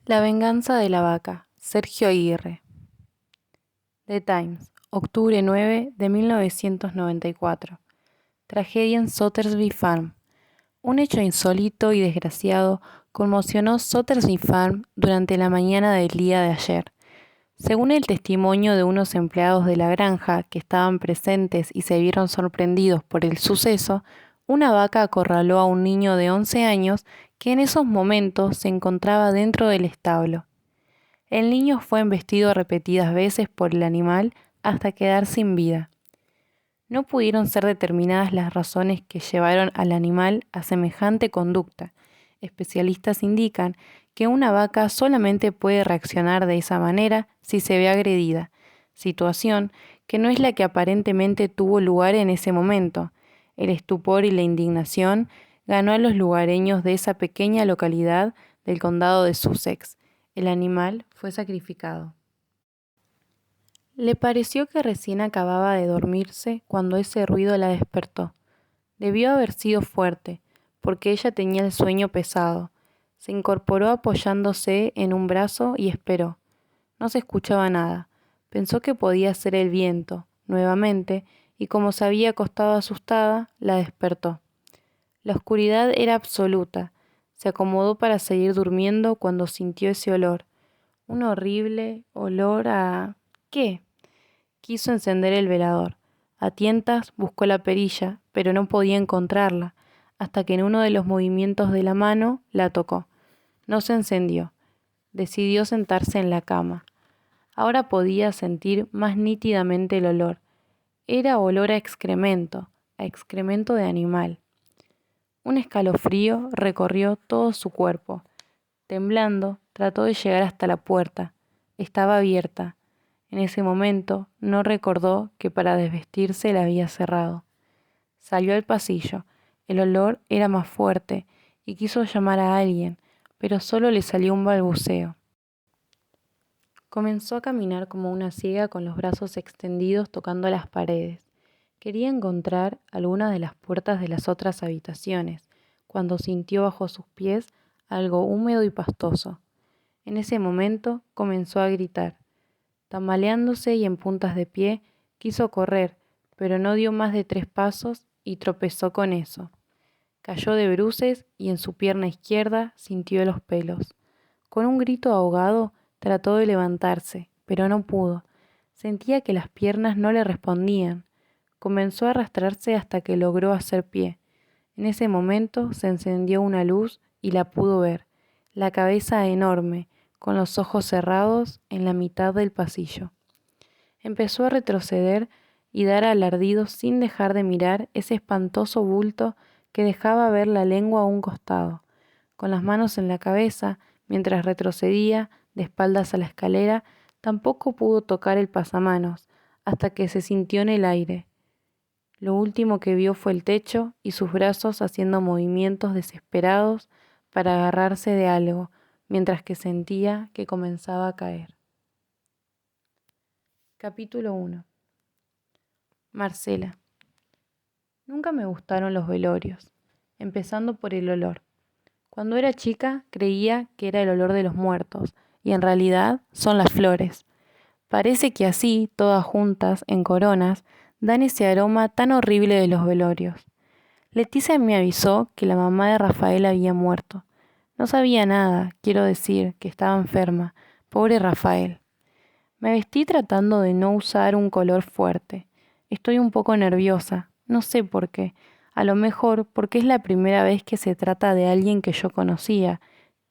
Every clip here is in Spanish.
La venganza de la vaca, Sergio Aguirre. The Times, octubre 9 de 1994. Tragedia en Sottersby Farm. Un hecho insólito y desgraciado conmocionó Sottersby Farm durante la mañana del día de ayer. Según el testimonio de unos empleados de la granja que estaban presentes y se vieron sorprendidos por el suceso, una vaca acorraló a un niño de 11 años que en esos momentos se encontraba dentro del establo. El niño fue embestido repetidas veces por el animal hasta quedar sin vida. No pudieron ser determinadas las razones que llevaron al animal a semejante conducta. Especialistas indican que una vaca solamente puede reaccionar de esa manera si se ve agredida, situación que no es la que aparentemente tuvo lugar en ese momento. El estupor y la indignación ganó a los lugareños de esa pequeña localidad del condado de Sussex. El animal fue sacrificado. Le pareció que recién acababa de dormirse cuando ese ruido la despertó. Debió haber sido fuerte, porque ella tenía el sueño pesado. Se incorporó apoyándose en un brazo y esperó. No se escuchaba nada. Pensó que podía ser el viento, nuevamente, y como se había acostado asustada, la despertó. La oscuridad era absoluta. Se acomodó para seguir durmiendo cuando sintió ese olor. Un horrible olor a... ¿qué? Quiso encender el velador. A tientas buscó la perilla, pero no podía encontrarla, hasta que en uno de los movimientos de la mano la tocó. No se encendió. Decidió sentarse en la cama. Ahora podía sentir más nítidamente el olor. Era olor a excremento de animal. Un escalofrío recorrió todo su cuerpo. Temblando, trató de llegar hasta la puerta. Estaba abierta. En ese momento no recordó que para desvestirse la había cerrado. Salió al pasillo. El olor era más fuerte y quiso llamar a alguien, pero solo le salió un balbuceo. Comenzó a caminar como una ciega con los brazos extendidos tocando las paredes. Quería encontrar alguna de las puertas de las otras habitaciones, cuando sintió bajo sus pies algo húmedo y pastoso. En ese momento comenzó a gritar. Tambaleándose y en puntas de pie, quiso correr, pero no dio más de 3 pasos y tropezó con eso. Cayó de bruces y en su pierna izquierda sintió los pelos. Con un grito ahogado, trató de levantarse, pero no pudo. Sentía que las piernas no le respondían. Comenzó a arrastrarse hasta que logró hacer pie. En ese momento se encendió una luz y la pudo ver, la cabeza enorme, con los ojos cerrados en la mitad del pasillo. Empezó a retroceder y dar alardidos sin dejar de mirar ese espantoso bulto que dejaba ver la lengua a un costado. Con las manos en la cabeza, mientras retrocedía, de espaldas a la escalera, tampoco pudo tocar el pasamanos, hasta que se sintió en el aire. Lo último que vio fue el techo y sus brazos haciendo movimientos desesperados para agarrarse de algo, mientras que sentía que comenzaba a caer. Capítulo 1. Marcela. Nunca me gustaron los velorios, empezando por el olor. Cuando era chica creía que era el olor de los muertos, y en realidad son las flores. Parece que así, todas juntas, en coronas, dan ese aroma tan horrible de los velorios. Leticia me avisó que la mamá de Rafael había muerto. No sabía nada, quiero decir, que estaba enferma. Pobre Rafael. Me vestí tratando de no usar un color fuerte. Estoy un poco nerviosa, no sé por qué. A lo mejor porque es la primera vez que se trata de alguien que yo conocía,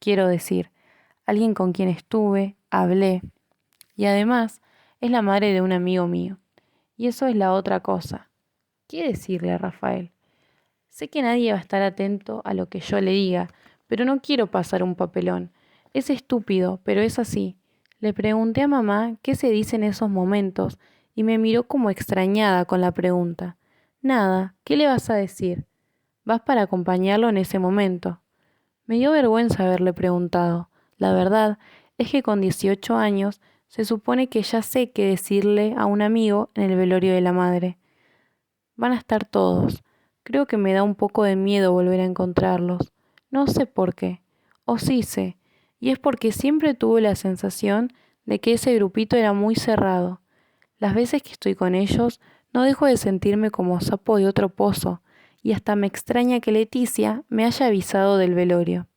quiero decir, alguien con quien estuve, hablé. Y además, es la madre de un amigo mío. Y eso es la otra cosa. ¿Qué decirle a Rafael? Sé que nadie va a estar atento a lo que yo le diga, pero no quiero pasar un papelón. Es estúpido, pero es así. Le pregunté a mamá qué se dice en esos momentos y me miró como extrañada con la pregunta. Nada, ¿qué le vas a decir? Vas para acompañarlo en ese momento. Me dio vergüenza haberle preguntado. La verdad es que con 18 años se supone que ya sé qué decirle a un amigo en el velorio de la madre. Van a estar todos. Creo que me da un poco de miedo volver a encontrarlos. No sé por qué. O sí sé. y es porque siempre tuve la sensación de que ese grupito era muy cerrado. Las veces que estoy con ellos, no dejo de sentirme como sapo de otro pozo, y hasta me extraña que Leticia me haya avisado del velorio.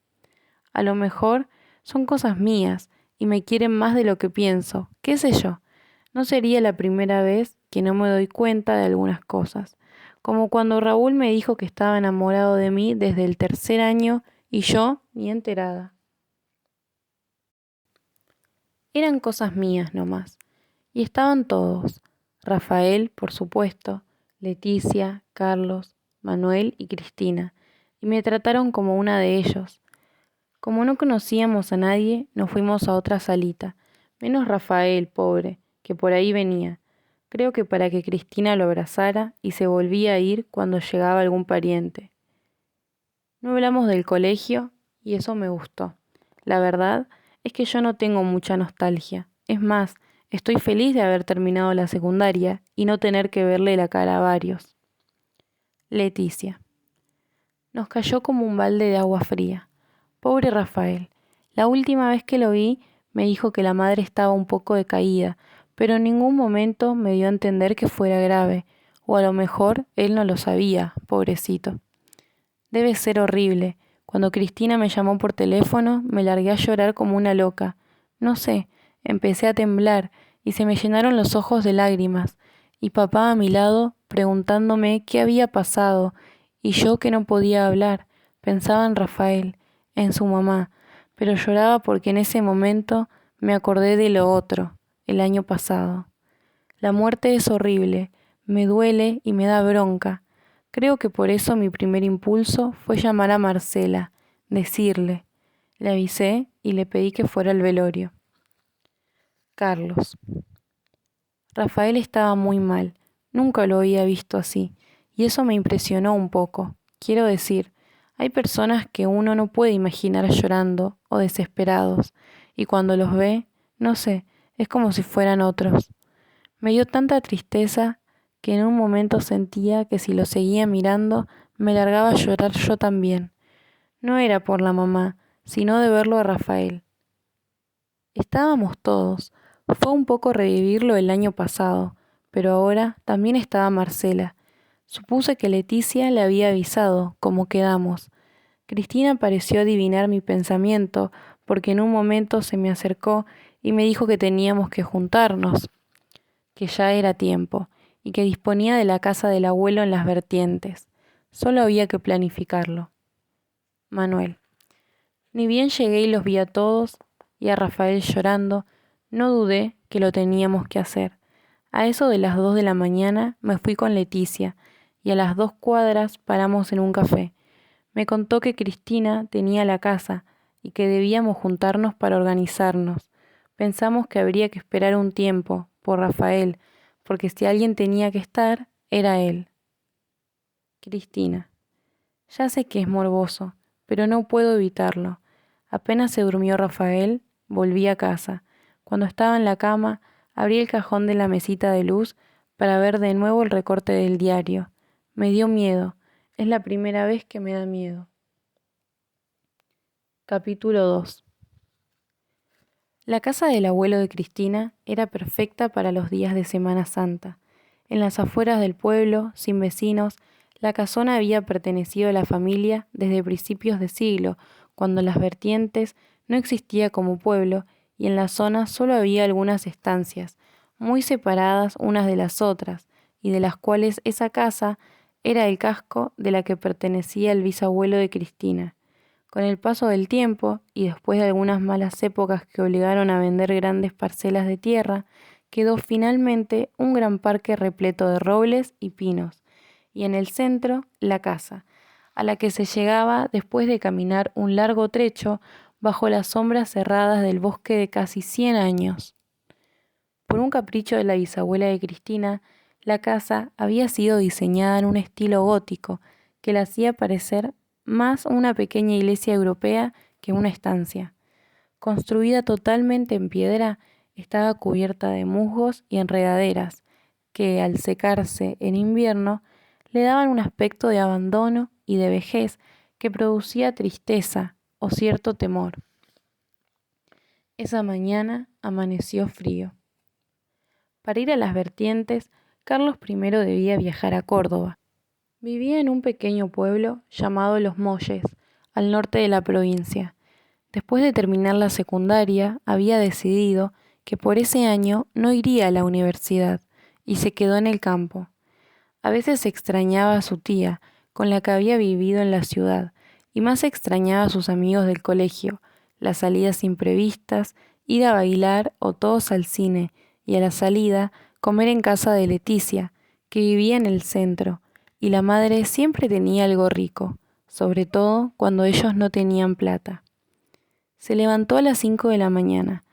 A lo mejor son cosas mías y me quieren más de lo que pienso, qué sé yo. No sería la primera vez que no me doy cuenta de algunas cosas, como cuando Raúl me dijo que estaba enamorado de mí desde el tercer año y yo ni enterada. Eran cosas mías nomás. Y estaban todos. Rafael, por supuesto, Leticia, Carlos, Manuel y Cristina. Y me trataron como una de ellos. Como no conocíamos a nadie, nos fuimos a otra salita. Menos Rafael, pobre, que por ahí venía. Creo que para que Cristina lo abrazara y se volvía a ir cuando llegaba algún pariente. No hablamos del colegio y eso me gustó. La verdad es que yo no tengo mucha nostalgia. Es más, estoy feliz de haber terminado la secundaria y no tener que verle la cara a varios. Leticia. Nos cayó como un balde de agua fría. Pobre Rafael. La última vez que lo vi me dijo que la madre estaba un poco decaída, pero en ningún momento me dio a entender que fuera grave, o a lo mejor él no lo sabía, pobrecito. Debe ser horrible. Cuando Cristina me llamó por teléfono, me largué a llorar como una loca. No sé, empecé a temblar y se me llenaron los ojos de lágrimas. Y papá a mi lado, preguntándome qué había pasado, y yo que no podía hablar, pensaba en Rafael, en su mamá, pero lloraba porque en ese momento me acordé de lo otro, el año pasado. La muerte es horrible, me duele y me da bronca. Creo que por eso mi primer impulso fue llamar a Marcela, decirle. Le avisé y le pedí que fuera al velorio. Carlos. Rafael estaba muy mal, nunca lo había visto así, y eso me impresionó un poco. Quiero decir, hay personas que uno no puede imaginar llorando o desesperados, y cuando los ve, no sé, es como si fueran otros. Me dio tanta tristeza que en un momento sentía que si lo seguía mirando me largaba a llorar yo también. No era por la mamá, sino de verlo a Rafael. Estábamos todos. Fue un poco revivirlo el año pasado, pero ahora también estaba Marcela. Supuse que Leticia le había avisado, como quedamos. Cristina pareció adivinar mi pensamiento, porque en un momento se me acercó y me dijo que teníamos que juntarnos, que ya era tiempo, y que disponía de la casa del abuelo en las vertientes. Solo había que planificarlo. Manuel. Ni bien llegué y los vi a todos, y a Rafael llorando, no dudé que lo teníamos que hacer. A eso de las 2 de la mañana me fui con Leticia, y a las 2 cuadras paramos en un café. Me contó que Cristina tenía la casa, y que debíamos juntarnos para organizarnos. Pensamos que habría que esperar un tiempo, por Rafael, porque si alguien tenía que estar, era él. Cristina. Ya sé que es morboso, pero no puedo evitarlo. Apenas se durmió Rafael, volví a casa. Cuando estaba en la cama, abrí el cajón de la mesita de luz para ver de nuevo el recorte del diario. Me dio miedo. Es la primera vez que me da miedo. Capítulo 2. La casa del abuelo de Cristina era perfecta para los días de Semana Santa. En las afueras del pueblo, sin vecinos, la casona había pertenecido a la familia desde principios de siglo, cuando Las Vertientes no existía como pueblo y en la zona solo había algunas estancias, muy separadas unas de las otras, y de las cuales esa casa era el casco de la que pertenecía el bisabuelo de Cristina. Con el paso del tiempo, y después de algunas malas épocas que obligaron a vender grandes parcelas de tierra, quedó finalmente un gran parque repleto de robles y pinos, y en el centro la casa, a la que se llegaba después de caminar un largo trecho bajo las sombras cerradas del bosque de casi 100 años. Por un capricho de la bisabuela de Cristina, la casa había sido diseñada en un estilo gótico que la hacía parecer más una pequeña iglesia europea que una estancia. Construida totalmente en piedra, estaba cubierta de musgos y enredaderas que, al secarse en invierno, le daban un aspecto de abandono y de vejez que producía tristeza o cierto temor. Esa mañana amaneció frío. Para ir a las vertientes, Carlos I debía viajar a Córdoba. Vivía en un pequeño pueblo llamado Los Molles, al norte de la provincia. Después de terminar la secundaria, había decidido que por ese año no iría a la universidad y se quedó en el campo. A veces extrañaba a su tía, con la que había vivido en la ciudad, y más extrañaba a sus amigos del colegio, las salidas imprevistas, ir a bailar o todos al cine, y a la salida comer en casa de Leticia, que vivía en el centro, y la madre siempre tenía algo rico, sobre todo cuando ellos no tenían plata. Se levantó a las 5 de la mañana.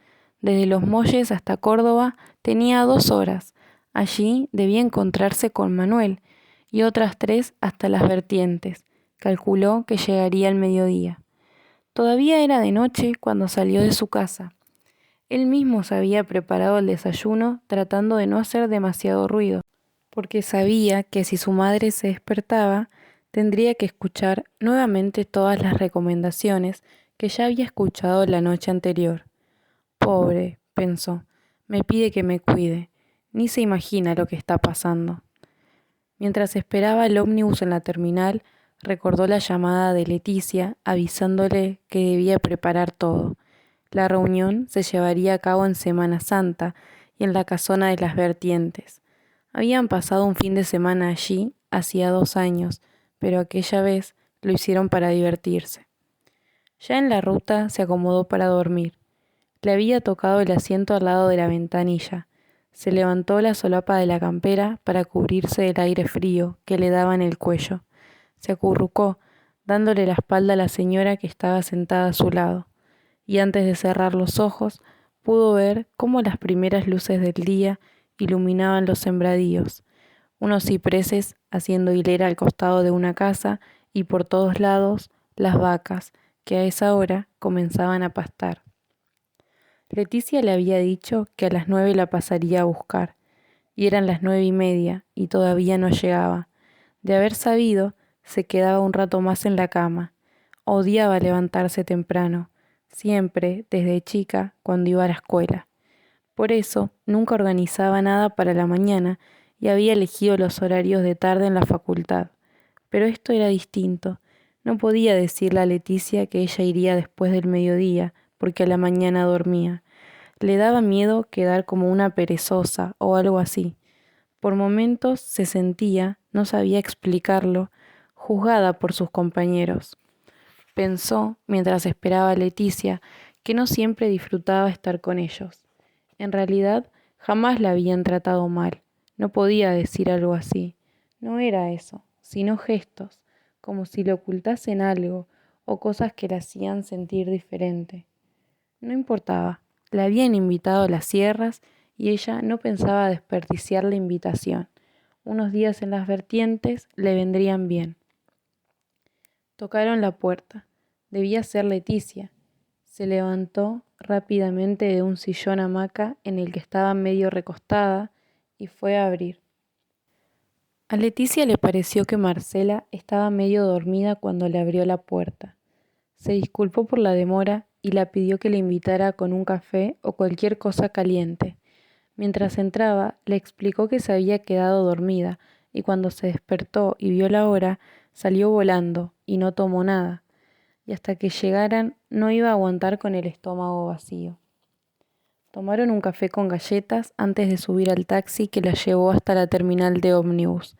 Desde Los Molles hasta Córdoba tenía 2 horas. Allí debía encontrarse con Manuel y otras 3 hasta las vertientes. Calculó que llegaría al mediodía. Todavía era de noche cuando salió de su casa. Él mismo se había preparado el desayuno tratando de no hacer demasiado ruido, porque sabía que si su madre se despertaba, tendría que escuchar nuevamente todas las recomendaciones que ya había escuchado la noche anterior. Pobre, pensó, me pide que me cuide, ni se imagina lo que está pasando. Mientras esperaba el ómnibus en la terminal, recordó la llamada de Leticia avisándole que debía preparar todo. La reunión se llevaría a cabo en Semana Santa y en la casona de las vertientes. Habían pasado un fin de semana allí hacía 2 años, pero aquella vez lo hicieron para divertirse. Ya en la ruta se acomodó para dormir. Le había tocado el asiento al lado de la ventanilla. Se levantó la solapa de la campera para cubrirse del aire frío que le daba en el cuello. Se acurrucó, dándole la espalda a la señora que estaba sentada a su lado, y antes de cerrar los ojos pudo ver cómo las primeras luces del día iluminaban los sembradíos, unos cipreses haciendo hilera al costado de una casa y por todos lados las vacas, que a esa hora comenzaban a pastar. Leticia le había dicho que a las 9 la pasaría a buscar, y eran las 9:30 y todavía no llegaba. De haber sabido, se quedaba un rato más en la cama. Odiaba levantarse temprano, siempre, desde chica, cuando iba a la escuela. Por eso, nunca organizaba nada para la mañana y había elegido los horarios de tarde en la facultad. Pero esto era distinto. No podía decirle a Leticia que ella iría después del mediodía, porque a la mañana dormía. Le daba miedo quedar como una perezosa o algo así. Por momentos se sentía, no sabía explicarlo, juzgada por sus compañeros. Pensó, mientras esperaba a Leticia, que no siempre disfrutaba estar con ellos. En realidad, jamás la habían tratado mal. No podía decir algo así. No era eso, sino gestos, como si le ocultasen algo o cosas que la hacían sentir diferente. No importaba, la habían invitado a las sierras y ella no pensaba desperdiciar la invitación. Unos días en las vertientes le vendrían bien. Tocaron la puerta. Debía ser Leticia. Se levantó rápidamente de un sillón hamaca en el que estaba medio recostada y fue a abrir. A Leticia le pareció que Marcela estaba medio dormida cuando le abrió la puerta. Se disculpó por la demora y la pidió que le invitara con un café o cualquier cosa caliente. Mientras entraba, le explicó que se había quedado dormida y cuando se despertó y vio la hora, salió volando y no tomó nada. Y hasta que llegaran no iba a aguantar con el estómago vacío. Tomaron un café con galletas antes de subir al taxi que la llevó hasta la terminal de ómnibus.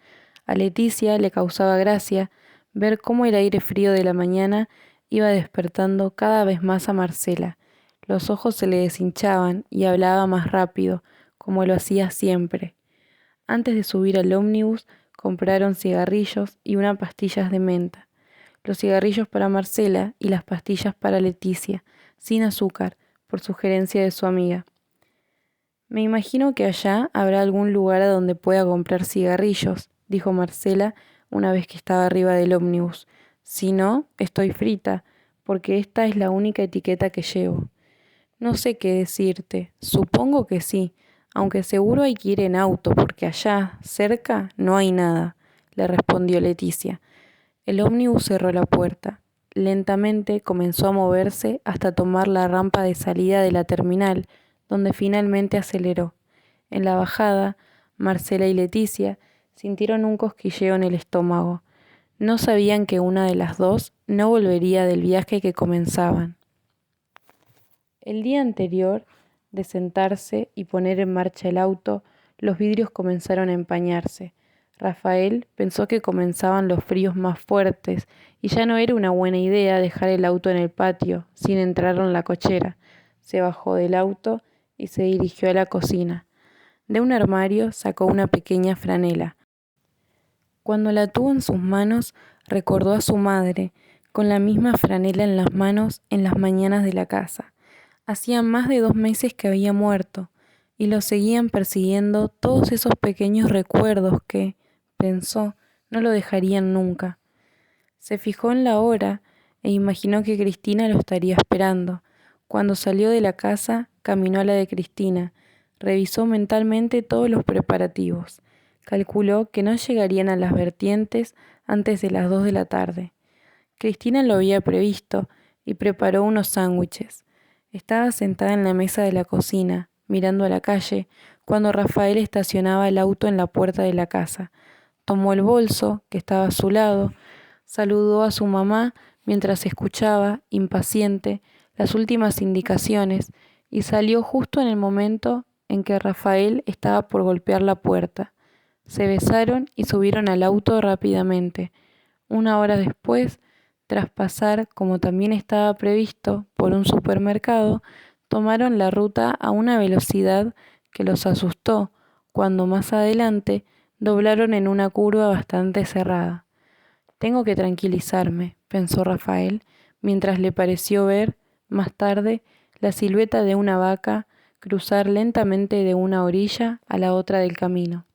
A Leticia le causaba gracia ver cómo el aire frío de la mañana iba despertando cada vez más a Marcela. Los ojos se le deshinchaban y hablaba más rápido, como lo hacía siempre. Antes de subir al ómnibus, compraron cigarrillos y unas pastillas de menta. Los cigarrillos para Marcela y las pastillas para Leticia, sin azúcar, por sugerencia de su amiga. Me imagino que allá habrá algún lugar a donde pueda comprar cigarrillos, dijo Marcela una vez que estaba arriba del ómnibus. Si no, estoy frita, porque esta es la única etiqueta que llevo. No sé qué decirte, supongo que sí, aunque seguro hay que ir en auto, porque allá, cerca, no hay nada, le respondió Leticia. El ómnibus cerró la puerta. lentamente comenzó a moverse hasta tomar la rampa de salida de la terminal, donde finalmente aceleró. En la bajada, Marcela y Leticia sintieron un cosquilleo en el estómago. No sabían que una de las dos no volvería del viaje que comenzaban. El día anterior de sentarse y poner en marcha el auto, los vidrios comenzaron a empañarse. Rafael pensó que comenzaban los fríos más fuertes y ya no era una buena idea dejar el auto en el patio sin entrar en la cochera. Se bajó del auto y se dirigió a la cocina. De un armario sacó una pequeña franela. Cuando la tuvo en sus manos, recordó a su madre, con la misma franela en las manos en las mañanas de la casa. Hacía más de 2 meses que había muerto, y lo seguían persiguiendo todos esos pequeños recuerdos que, pensó, no lo dejarían nunca. Se fijó en la hora e imaginó que Cristina lo estaría esperando. Cuando salió de la casa, caminó a la de Cristina, revisó mentalmente todos los preparativos. Calculó que no llegarían a las vertientes antes de las 2 de la tarde. Cristina lo había previsto y preparó unos sándwiches. Estaba sentada en la mesa de la cocina, mirando a la calle, cuando Rafael estacionaba el auto en la puerta de la casa. Tomó el bolso, que estaba a su lado, saludó a su mamá mientras escuchaba, impaciente, las últimas indicaciones y salió justo en el momento en que Rafael estaba por golpear la puerta. Se besaron y subieron al auto rápidamente. Una hora después, tras pasar, como también estaba previsto, por un supermercado, tomaron la ruta a una velocidad que los asustó cuando más adelante doblaron en una curva bastante cerrada. Tengo que tranquilizarme, pensó Rafael, mientras le pareció ver, más tarde, la silueta de una vaca cruzar lentamente de una orilla a la otra del camino.